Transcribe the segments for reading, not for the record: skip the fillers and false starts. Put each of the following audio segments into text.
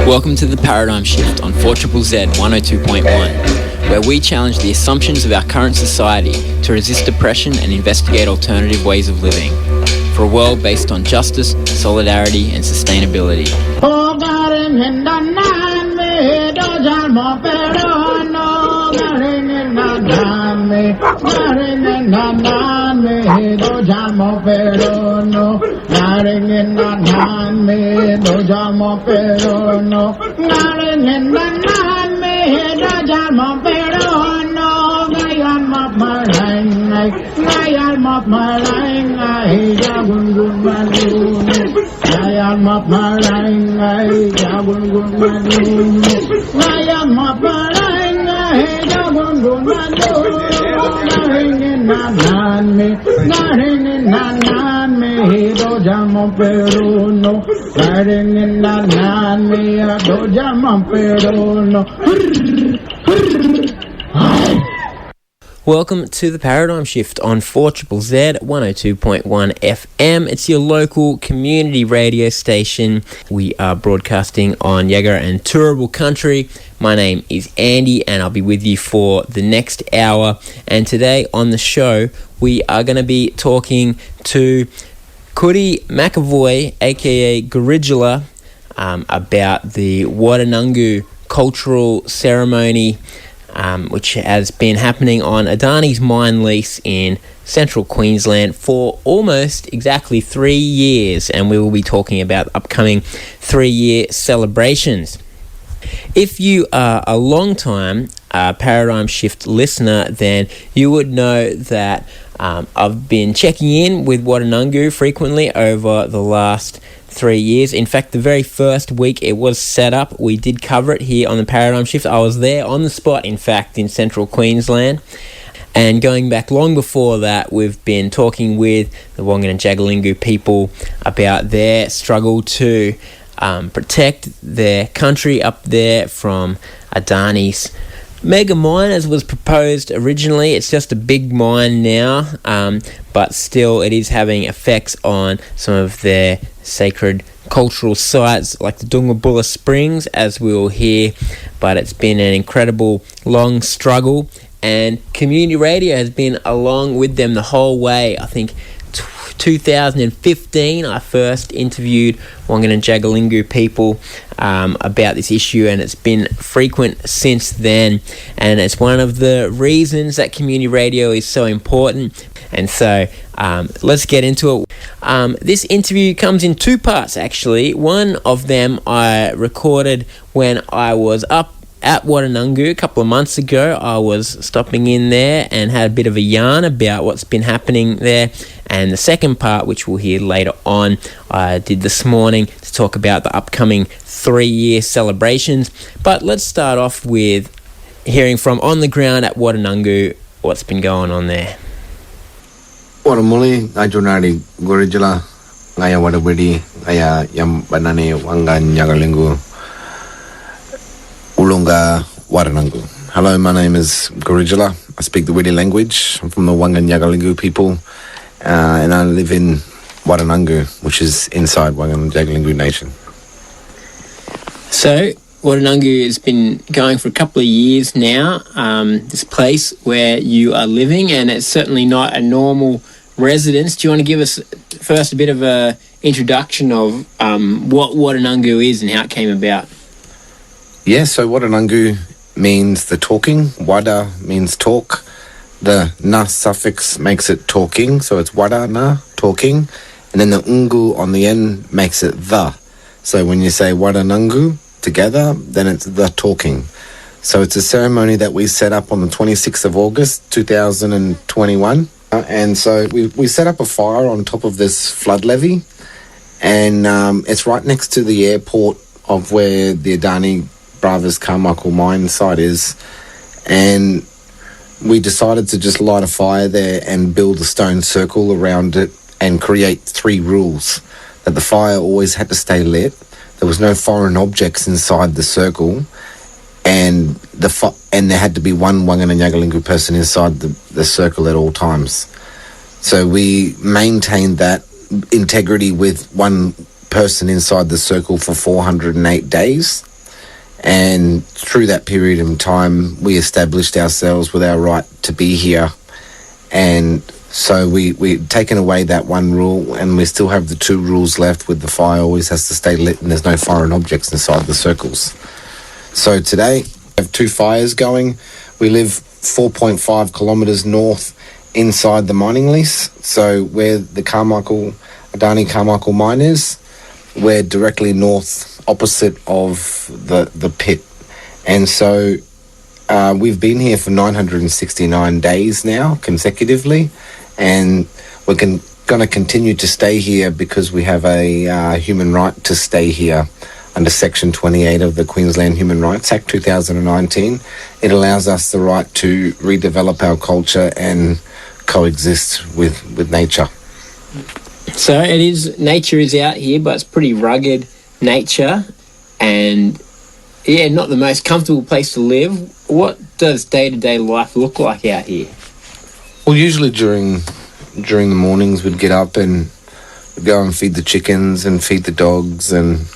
Welcome to the Paradigm Shift on 4ZZZ 102.1, where we challenge the assumptions of our current society to resist oppression and investigate alternative ways of living, for a world based on justice, solidarity and sustainability. Welcome to the Paradigm Shift on 4ZZZ 102.1 FM. It's your local community radio station. We are broadcasting on Yagara and Turrbal country. My name is Andy and I'll be with you for the next hour. And today on the show, we are going to be talking to Coedie McAvoy, aka Gurridyula, about the Waddananggu cultural ceremony, which has been happening on Adani's mine lease in central Queensland for almost exactly 3 years, and we will be talking about upcoming 3-year celebrations. If you are a long-time Paradigm Shift listener, then you would know that I've been checking in with Waddananggu frequently over the last 3 years. In fact, the very first week it was set up, we did cover it here on the Paradigm Shift. I was there on the spot, in fact, in central Queensland. And going back long before that, we've been talking with the Waddananggu people about their struggle to protect their country up there from Adani's mega mine as was proposed originally. It's just a big mine now, but still it is having effects on some of their sacred cultural sites like the Gurridyula Springs, as we'll hear. But it's been an incredible long struggle, and community radio has been along with them the whole way. I think 2015 I first interviewed Waddananggu people about this issue, and it's been frequent since then, and it's one of the reasons that community radio is so important. And so let's get into it. This interview comes in two parts, actually. One of them I recorded when I was up at Waddananggu a couple of months ago. I was stopping in there and had a bit of a yarn about what's been happening there. And the second part, which we'll hear later on, I did this morning to talk about the upcoming 3-year celebrations. But let's start off with hearing from on the ground at Waddananggu what's been going on there. Waramuli, Ajunari, Gurridyula, Ngaya Wadawidi, Ngaya Yam Banane, Wangan Yagalingu, Ulunga, Waddananggu. Hello, my name is Gurridyula. I speak the Widi language. I'm from the Wangan Yagalingu people, and I live in Waddananggu, which is inside Wangan Yagalingu Nation. So, Waddananggu has been going for a couple of years now, this place where you are living, and it's certainly not a normal residence. Do you want to give us first a bit of a introduction of what Waddananggu is and how it came about? Yeah, so Waddananggu means the talking. Wada means talk. The na suffix makes it talking, so it's wada na, talking. And then the ungu on the end makes it the. So when you say Waddananggu together, then it's the talking. So it's a ceremony that we set up on the 26th of August 2021. And so we set up a fire on top of this flood levee, and it's right next to the airport of where the Adani Brothers Carmichael mine site is. And we decided to just light a fire there and build a stone circle around it and create 3 rules. That the fire always had to stay lit, there was no foreign objects inside the circle, and there had to be one Waddananggu person inside the circle at all times. So we maintained that integrity with one person inside the circle for 408 days. And through that period of time, we established ourselves with our right to be here. And so we've taken away that one rule, and we still have the two rules left, with the fire always has to stay lit and there's no foreign objects inside the circles. So today, we have two fires going. We live 4.5 kilometres north inside the mining lease. So where the Adani Carmichael mine is, we're directly north, opposite of the pit. And so we've been here for 969 days now, consecutively, and we're going to continue to stay here because we have a human right to stay here under Section 28 of the Queensland Human Rights Act 2019. It allows us the right to redevelop our culture and coexist with nature. So nature is out here, but it's pretty rugged nature, and not the most comfortable place to live. What does day-to-day life look like out here? Well, usually during the mornings we'd get up and we'd go and feed the chickens and feed the dogs and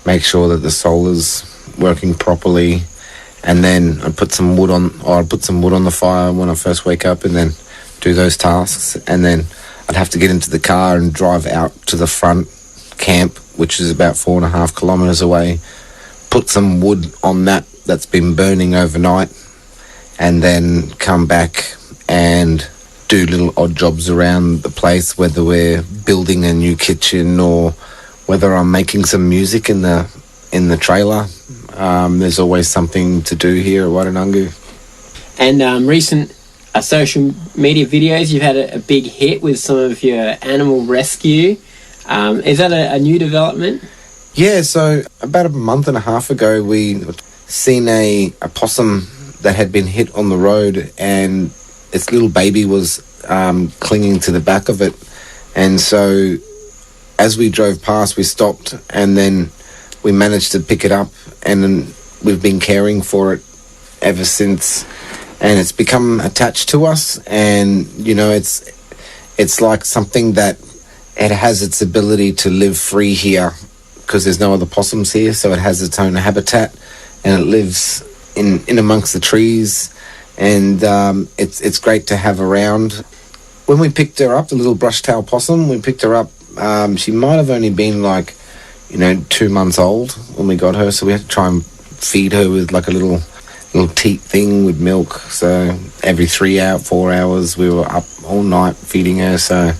make sure that the solar's working properly, and then I'd put some wood on the fire when I first wake up, and then do those tasks, and then I'd have to get into the car and drive out to the front camp, which is about 4.5 kilometres away, put some wood on that's been burning overnight, and then come back and do little odd jobs around the place, whether we're building a new kitchen or whether I'm making some music in the trailer. There's always something to do here at Waddananggu. And recent social media videos, you've had a big hit with some of your animal rescue. Is that a new development? Yeah, so about a month and a half ago, we seen a possum that had been hit on the road, and its little baby was clinging to the back of it. And so as we drove past, we stopped, and then we managed to pick it up, and then we've been caring for it ever since. And it's become attached to us, and it's like something that it has its ability to live free here because there's no other possums here, so it has its own habitat, and it lives in amongst the trees, and it's great to have around. When we picked her up, the little brush-tailed possum, we picked her up. She might have only been 2 months old when we got her, so we had to try and feed her with like a little teat thing with milk. So every 4 hours we were up all night feeding her. So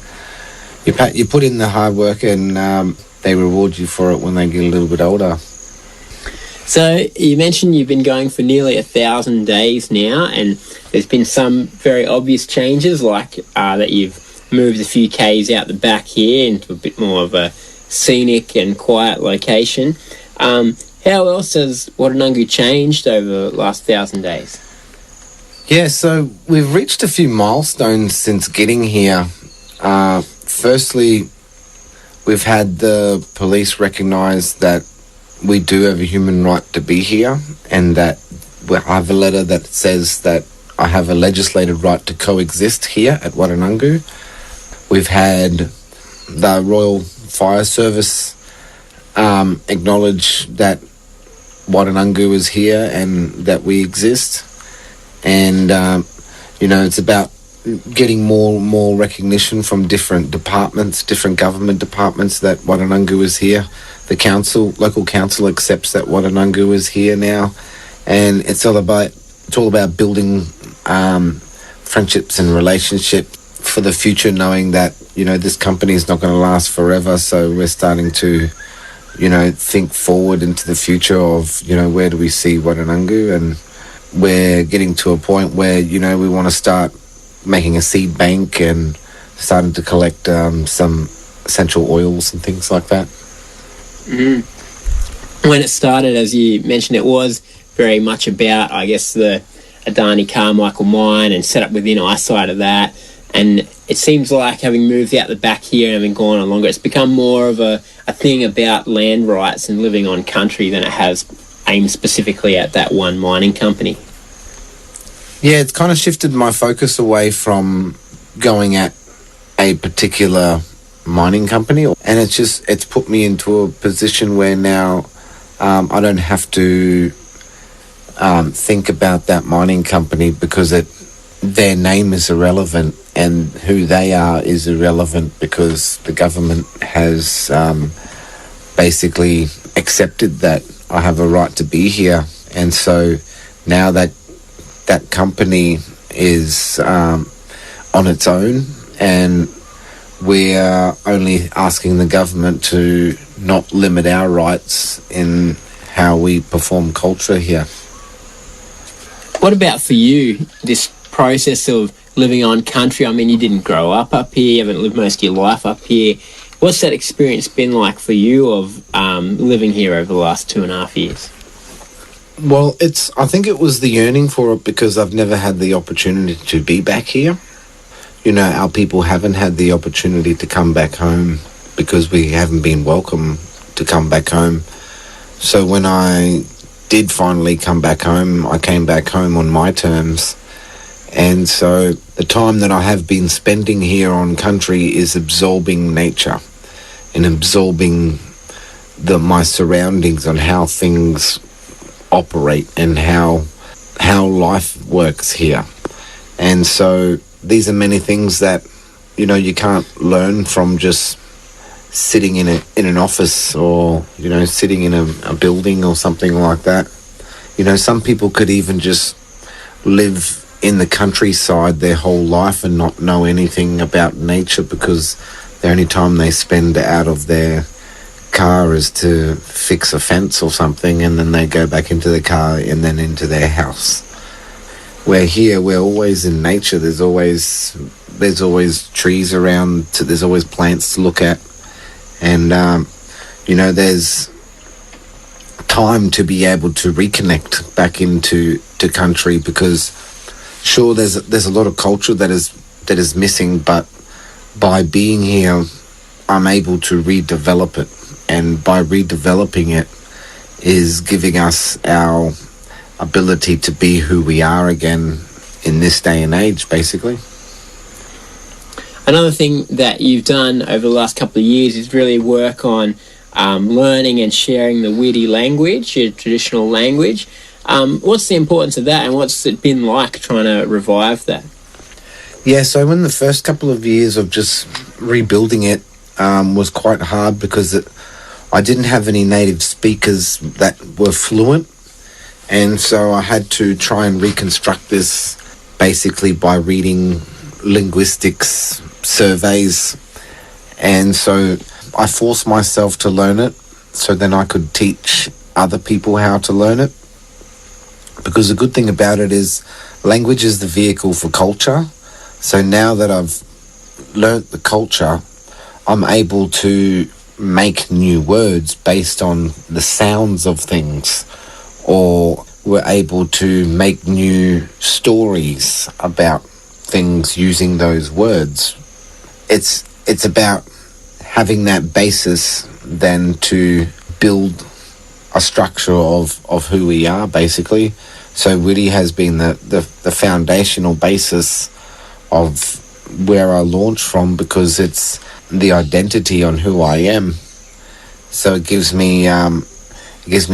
you put in the hard work, and they reward you for it when they get a little bit older. So you mentioned you've been going for nearly 1,000 days now, and there's been some very obvious changes, like that you've moved a few Ks out the back here into a bit more of a scenic and quiet location. How else has Waddananggu changed over the last 1,000 days? Yeah, so we've reached a few milestones since getting here. Firstly, we've had the police recognise that we do have a human right to be here, and that I have a letter that says that I have a legislated right to coexist here at Waddananggu. We've had the Royal Fire Service acknowledge that Waddananggu is here and that we exist. And, it's about getting more recognition from different departments, different government departments, that Waddananggu is here. The local council accepts that Waddananggu is here now, and it's all about building friendships and relationship for the future, knowing that this company is not going to last forever. So we're starting to think forward into the future of where do we see Waddananggu, and we're getting to a point where we want to start making a seed bank and starting to collect some essential oils and things like that. When it started, as you mentioned, it was very much about, I guess, the Adani Carmichael mine and set up within eyesight of that. And it seems like, having moved out the back here and having gone on longer, it's become more of a thing about land rights and living on country than it has aimed specifically at that one mining company. Yeah, it's kind of shifted my focus away from going at a particular mining company, and it's put me into a position where now I don't have to think about that mining company because their name is irrelevant and who they are is irrelevant because the government has basically accepted that I have a right to be here. And so now that company is on its own, and we're only asking the government to not limit our rights in how we perform culture here. What about for you, this process of living on country? I mean, you didn't grow up here, you haven't lived most of your life up here. What's that experience been like for you of living here over the last 2.5 years? Well, I think it was the yearning for it because I've never had the opportunity to be back here. You know, our people haven't had the opportunity to come back home because we haven't been welcome to come back home. So when I did finally come back home, I came back home on my terms. And so the time that I have been spending here on country is absorbing nature and absorbing my surroundings on how things operate and how life works here. And so these are many things that, you know, you can't learn from just sitting in an office or, you know, sitting in a building or something like that. You know, some people could even just live in the countryside their whole life and not know anything about nature because the only time they spend out of their car is to fix a fence or something, and then they go back into the car and then into their house. Where here, we're always in nature. There's always trees around, there's always plants to look at, and you know, there's time to be able to reconnect back into country because sure, there's a lot of culture that is missing, but by being here, I'm able to redevelop it, and by redeveloping it is giving us our ability to be who we are again in this day and age, basically. Another thing that you've done over the last couple of years is really work on learning and sharing the Widi language, your traditional language. What's the importance of that, and what's it been like trying to revive that? Yeah, so in the first couple of years of just rebuilding it was quite hard because I didn't have any native speakers that were fluent, and so I had to try and reconstruct this basically by reading linguistics surveys, and so I forced myself to learn it so then I could teach other people how to learn it. Because the good thing about it is language is the vehicle for culture. So now that I've learnt the culture, I'm able to make new words based on the sounds of things, or we're able to make new stories about things using those words. It's about having that basis then to build a structure of who we are, basically. So Widi has been the foundational basis of where I launch from because it's the identity on who I am. So it gives me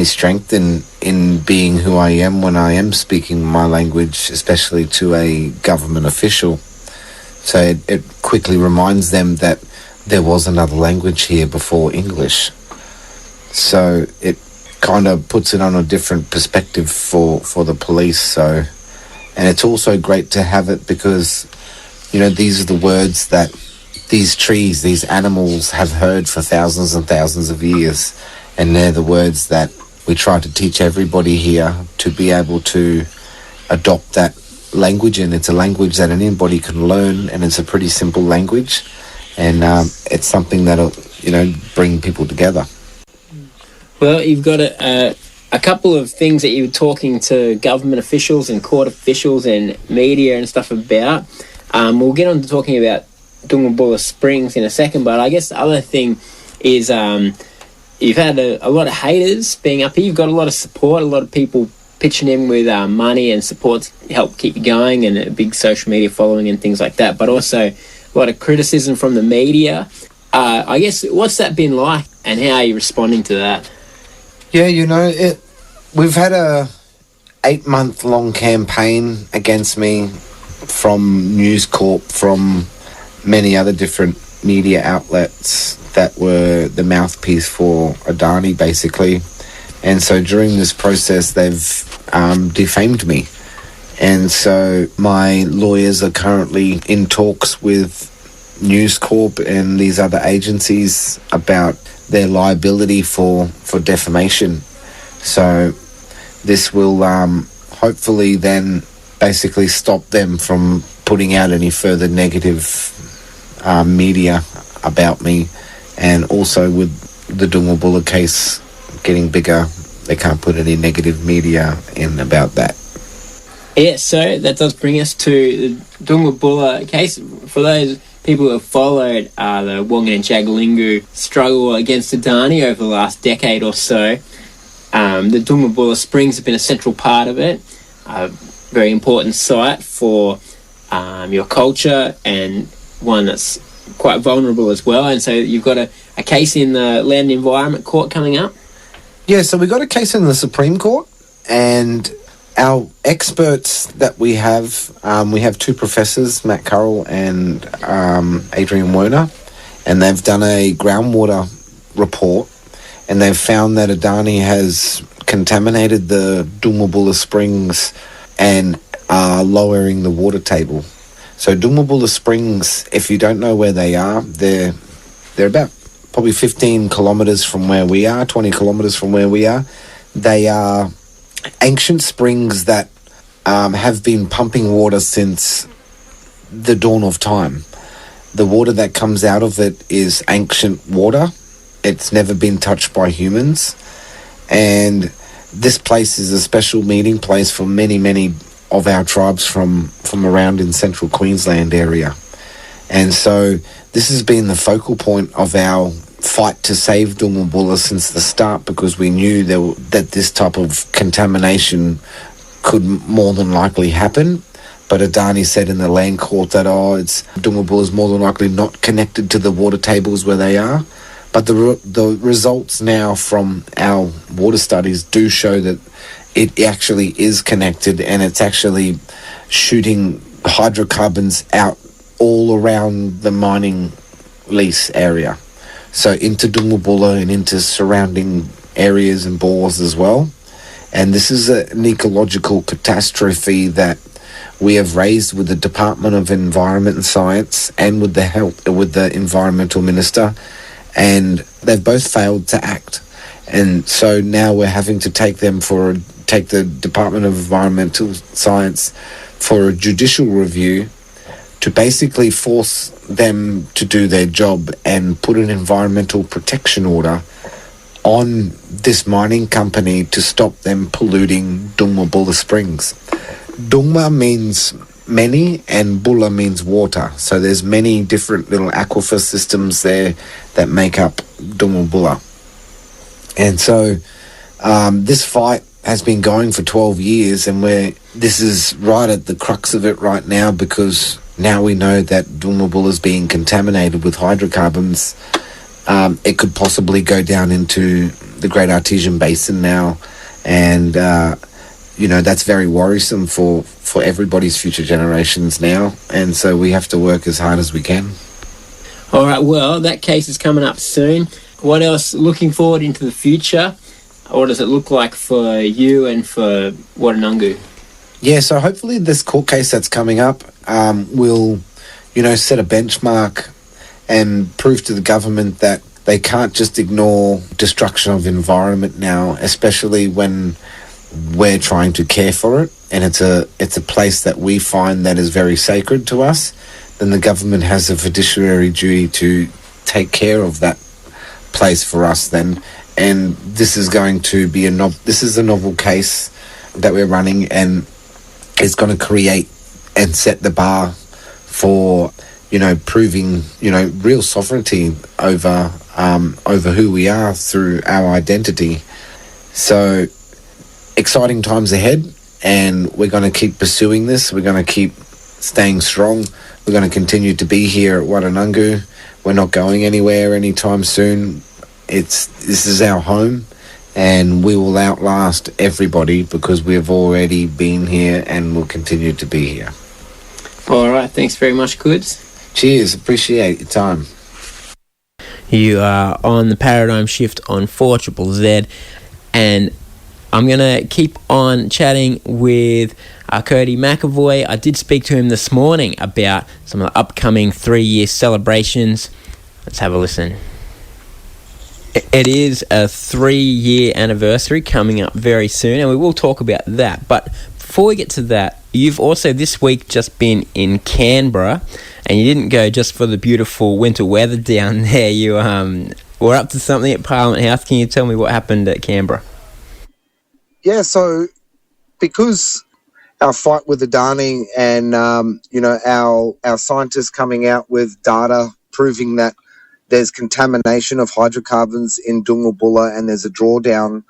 strength in being who I am when I am speaking my language, especially to a government official. So it quickly reminds them that there was another language here before English. So it kind of puts it on a different perspective for the police. So, and it's also great to have it because, you know, these are the words that these trees, these animals have heard for thousands and thousands of years, and they're the words that we try to teach everybody here to be able to adopt that language in. It's a language that anybody can learn, and it's a pretty simple language, and it's something that'll, you know, bring people together. Well, you've got a couple of things that you were talking to government officials and court officials and media and stuff about. We'll get on to talking about Gurridyula Springs in a second, but I guess the other thing is you've had a lot of haters being up here. You've got a lot of support, a lot of people pitching in with money and support to help keep you going, and a big social media following and things like that, but also a lot of criticism from the media. I guess, what's that been like, and how are you responding to that? Yeah, we've had a 8-month-long campaign against me from News Corp, from many other different media outlets that were the mouthpiece for Adani, basically. And so during this process, they've defamed me. And so my lawyers are currently in talks with News Corp and these other agencies about their liability for defamation. So this will hopefully then basically stop them from putting out any further negative media about me. And also with the Gurridyula case getting bigger, they can't put any negative media in about that. Yeah, so that does bring us to the Gurridyula case. For those people who have followed the Waddananggu struggle against Adani over the last decade or so, the Gurridyula Springs have been a central part of it, a very important site for your culture, and one that's quite vulnerable as well. And so you've got a case in the Land and Environment Court coming up? Yeah, so we got a case in the Supreme Court, and our experts that we have two professors, Matt Currell and Adrian Werner, and they've done a groundwater report, and they've found that Adani has contaminated the Gurridyula Springs and are lowering the water table. So Gurridyula Springs, if you don't know where they are, they're about probably 15 kilometres from where we are, 20 kilometres from where we are. They are ancient springs that have been pumping water since the dawn of time. The water that comes out of it is ancient water. It's never been touched by humans. And this place is a special meeting place for many, many of our tribes from around in central Queensland area. And so this has been the focal point of our fight to save Gurridyula since the start, because we knew that this type of contamination could more than likely happen. But Adani said in the land court that Gurridyula is more than likely not connected to the water tables where they are. But the results now from our water studies do show that it actually is connected, and it's actually shooting hydrocarbons out all around the mining lease area. So into Gurridyula and into surrounding areas and bores as well. And this is an ecological catastrophe that we have raised with the Department of Environment and Science and with the Environmental Minister, and they've both failed to act. And so now we're having to take the Department of Environmental Science for a judicial review to basically force them to do their job and put an environmental protection order on this mining company to stop them polluting Gurridyula Springs. Dunga means many and Bulla means water. So there's many different little aquifer systems there that make up Gurridyula. And so this fight has been going for 12 years, and this is right at the crux of it right now, because now we know that Gurridyula is being contaminated with hydrocarbons. It could possibly go down into the Great Artesian Basin now, and that's very worrisome for everybody's future generations now. And so we have to work as hard as we can. All right, well, that case is coming up soon. What else looking forward into the future? What does it look like for you and for Waddananggu? Yeah, so hopefully this court case that's coming up will, set a benchmark and prove to the government that they can't just ignore destruction of environment now, especially when we're trying to care for it, and it's a place that we find that is very sacred to us. Then the government has a fiduciary duty to take care of that place for us then. And this is going to be a novel case that we're running, and it's going to create and set the bar for proving real sovereignty over who we are through our identity. So exciting times ahead, and we're going to keep pursuing this. We're going to keep staying strong. We're going to continue to be here at Waddananggu. We're not going anywhere anytime soon. This is our home, and we will outlast everybody because we have already been here and will continue to be here. All right, thanks very much, Goods. Cheers, appreciate your time. You are on the Paradigm Shift on 4ZZZ, and I'm going to keep on chatting with Coedie McAvoy. I did speak to him this morning about some of the upcoming 3-year celebrations. Let's have a listen. It is a 3-year anniversary coming up very soon, and we will talk about that. But before we get to that, you've also this week just been in Canberra, and you didn't go just for the beautiful winter weather down there. You were up to something at Parliament House. Can you tell me what happened at Canberra? Yeah, so because our fight with Adani and, our scientists coming out with data proving that there's contamination of hydrocarbons in Gurridyula and there's a drawdown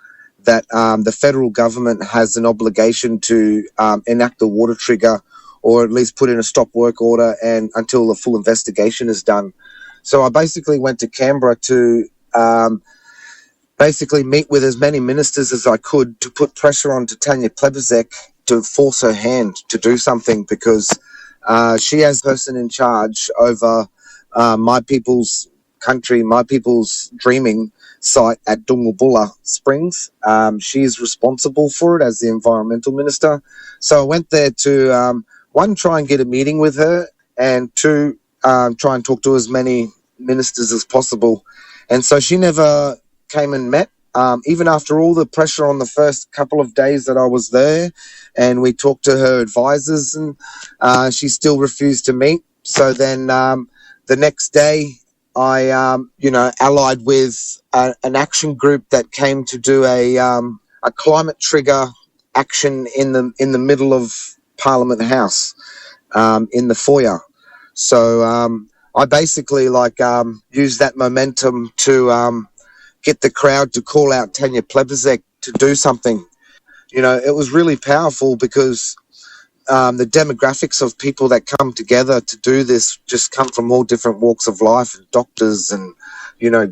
that the federal government has an obligation to enact the water trigger or at least put in a stop work order and until the full investigation is done. So I basically went to Canberra to basically meet with as many ministers as I could to put pressure on to Tanya Plibersek to force her hand to do something because she has person in charge over my people's country, my people's dreaming site at Gurridyula Springs. She is responsible for it as the environmental minister. So I went there to, one, try and get a meeting with her, and two, try and talk to as many ministers as possible. And so she never came and met, even after all the pressure on the first couple of days that I was there, and we talked to her advisors, and she still refused to meet. So then the next day, I, allied with an action group that came to do a climate trigger action in the middle of Parliament House, in the foyer. So I basically used that momentum to get the crowd to call out Tanya Plibersek to do something. You know, it was really powerful because the demographics of people that come together to do this just come from all different walks of life, and doctors and,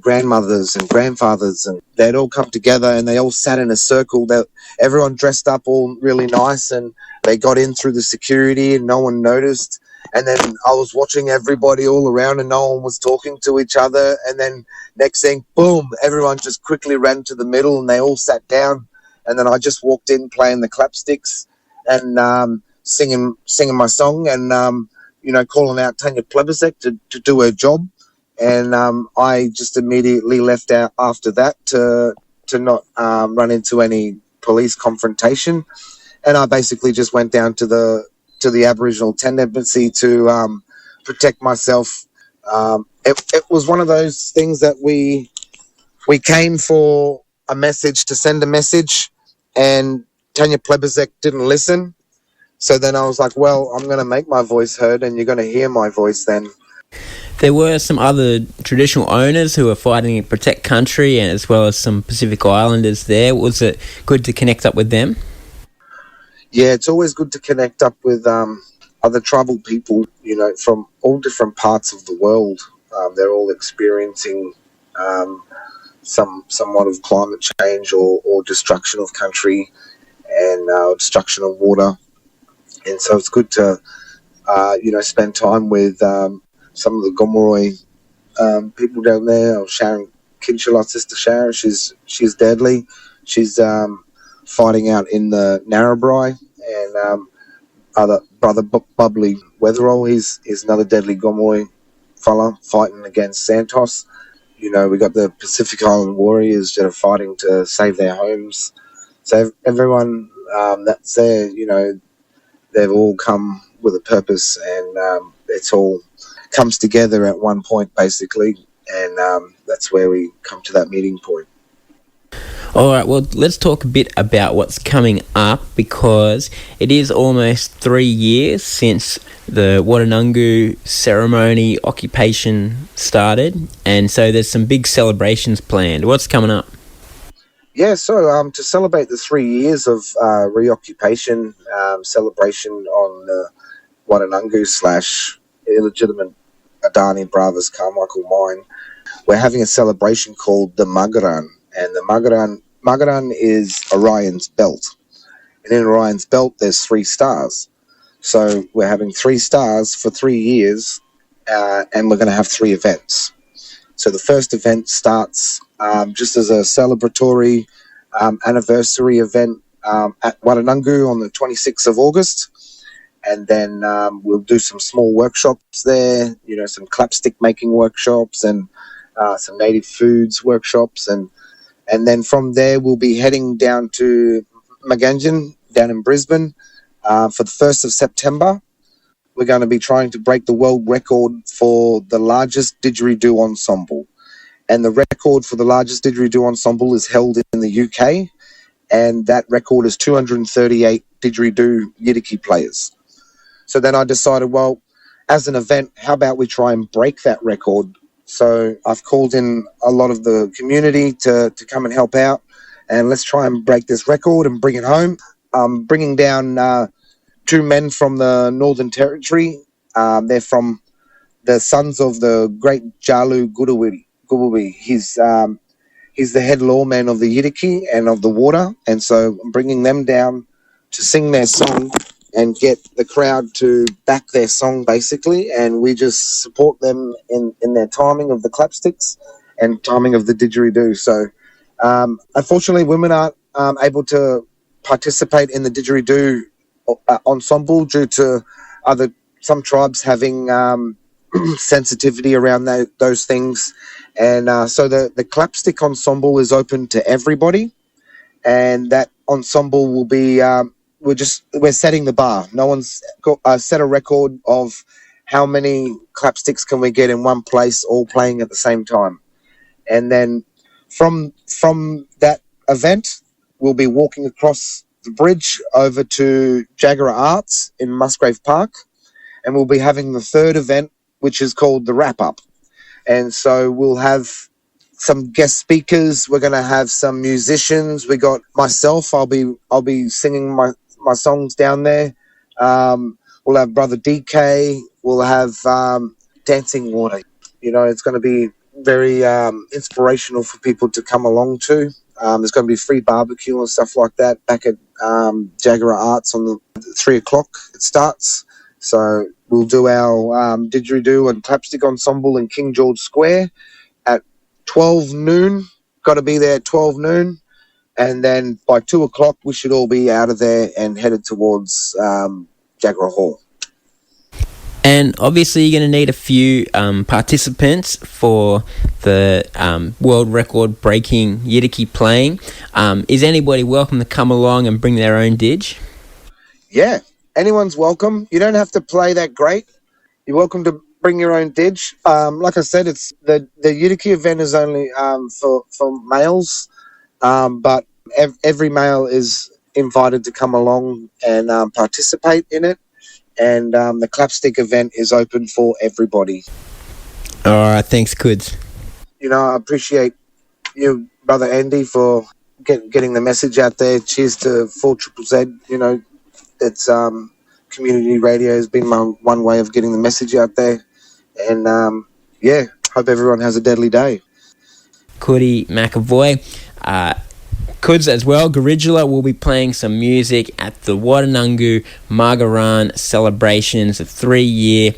grandmothers and grandfathers, and they'd all come together and they all sat in a circle. That everyone dressed up all really nice, and they got in through the security and no one noticed. And then I was watching everybody all around and no one was talking to each other. And then next thing, boom, everyone just quickly ran to the middle and they all sat down. And then I just walked in playing the clapsticks and singing my song and, calling out Tanya Plibersek to do her job. And I just immediately left out after that to not run into any police confrontation. And I basically just went down to the Aboriginal Tent Embassy to protect myself. It was one of those things that we came for a message, to send a message, and Tanya Plibersek didn't listen. So then I was like, well, I'm going to make my voice heard and you're going to hear my voice then. There were some other traditional owners who were fighting to protect country, and as well as some Pacific Islanders there. Was it good to connect up with them? Yeah, it's always good to connect up with other tribal people, from all different parts of the world. They're all experiencing somewhat of climate change or destruction of country and destruction of water. And so it's good to, spend time with some of the Gomeroi people down there. Sharon Kinchalot, Sister Sharon, she's deadly. She's fighting out in the Narrabri, and other brother Bubbly Weatherall, he's another deadly Gomeroi fella fighting against Santos. We got the Pacific Island Warriors that are fighting to save their homes. So everyone that's there, they've all come with a purpose, and it's all comes together at one point, basically, and that's where we come to that meeting point. All right, well, let's talk a bit about what's coming up, because it is almost 3 years since the Waddananggu ceremony occupation started, and so there's some big celebrations planned. What's coming up? Yeah, so to celebrate the 3 years of reoccupation celebration on the Waddananggu / illegitimate Adani Brothers Carmichael mine, we're having a celebration called the Magaran. And the Magaran Magaran is Orion's belt. And in Orion's belt, there's 3 stars. So we're having 3 stars for 3 years, and we're going to have 3 events. So the first event starts just as a celebratory anniversary event at Waddananggu on the 26th of August. And then we'll do some small workshops there, some clapstick making workshops and some native foods workshops. And then from there, we'll be heading down to Maganjan, down in Brisbane, for the 1st of September. We're going to be trying to break the world record for the largest didgeridoo ensemble. And the record for the largest didgeridoo ensemble is held in the UK. And that record is 238 didgeridoo Yidaki players. So then I decided, well, as an event, how about we try and break that record? So I've called in a lot of the community to come and help out. And let's try and break this record and bring it home. I'm bringing down 2 men from the Northern Territory. They're from the sons of the great Jalu Gurridyula. He's the head lawman of the Yidaki and of the water. And so I'm bringing them down to sing their song and get the crowd to back their song, basically. And we just support them in their timing of the clapsticks and timing of the didgeridoo. So unfortunately, women aren't able to participate in the didgeridoo ensemble due to some tribes having sensitivity around those things. And so the clapstick ensemble is open to everybody, and that ensemble will be we're setting the bar. No one's set a record of how many clapsticks can we get in one place all playing at the same time. And then from that event, we'll be walking across the bridge over to Jagera Arts in Musgrave Park, and we'll be having the 3rd event, which is called the Wrap Up. And so we'll have some guest speakers. We're going to have some musicians. We got myself. I'll be singing my songs down there. We'll have Brother DK. We'll have Dancing Water. It's going to be very inspirational for people to come along to. There's going to be free barbecue and stuff like that back at Jagera Arts on the 3 o'clock. It starts. So we'll do our didgeridoo and clapstick ensemble in King George Square at 12 noon. Got to be there at 12 noon. And then by 2 o'clock, we should all be out of there and headed towards Jagera Hall. And obviously you're going to need a few participants for the world record breaking Yidaki playing. Is anybody welcome to come along and bring their own didge? Yeah, anyone's welcome. You don't have to play that great. You're welcome to bring your own didge. Like I said, it's the Yidaki event is only for males, but every male is invited to come along and participate in it. And the clapstick event is open for everybody. All right, thanks, Coeds. I appreciate you, Brother Andy, for getting the message out there. Cheers to 4ZZZ. It's community radio has been my one way of getting the message out there. And, hope everyone has a deadly day. Coedie McAvoy. Coeds as well. Gurridyula will be playing some music at the Waddananggu Magaran celebrations, the 3-year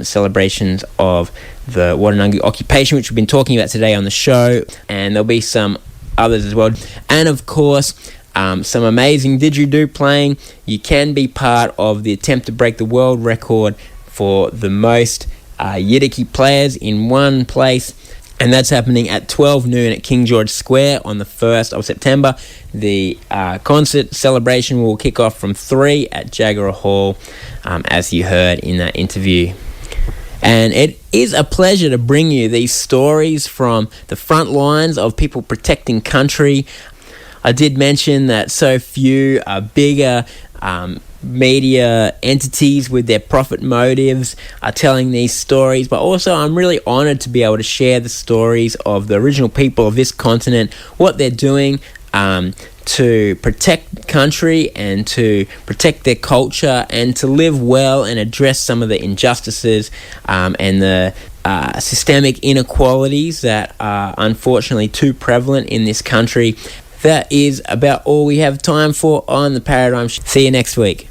celebrations of the Waddananggu occupation, which we've been talking about today on the show, and there'll be some others as well. And of course, some amazing didgeridoo playing. You can be part of the attempt to break the world record for the most Yidaki players in one place. And that's happening at 12 noon at King George Square on the 1st of September. The concert celebration will kick off from 3 at Jagera Hall, as you heard in that interview. And it is a pleasure to bring you these stories from the front lines of people protecting country. I did mention that so few bigger media entities with their profit motives are telling these stories, but also I'm really honoured to be able to share the stories of the original people of this continent, what they're doing to protect country and to protect their culture and to live well and address some of the injustices and the systemic inequalities that are unfortunately too prevalent in this country. that is about all we have time for on the Paradigm Shift. See you next week.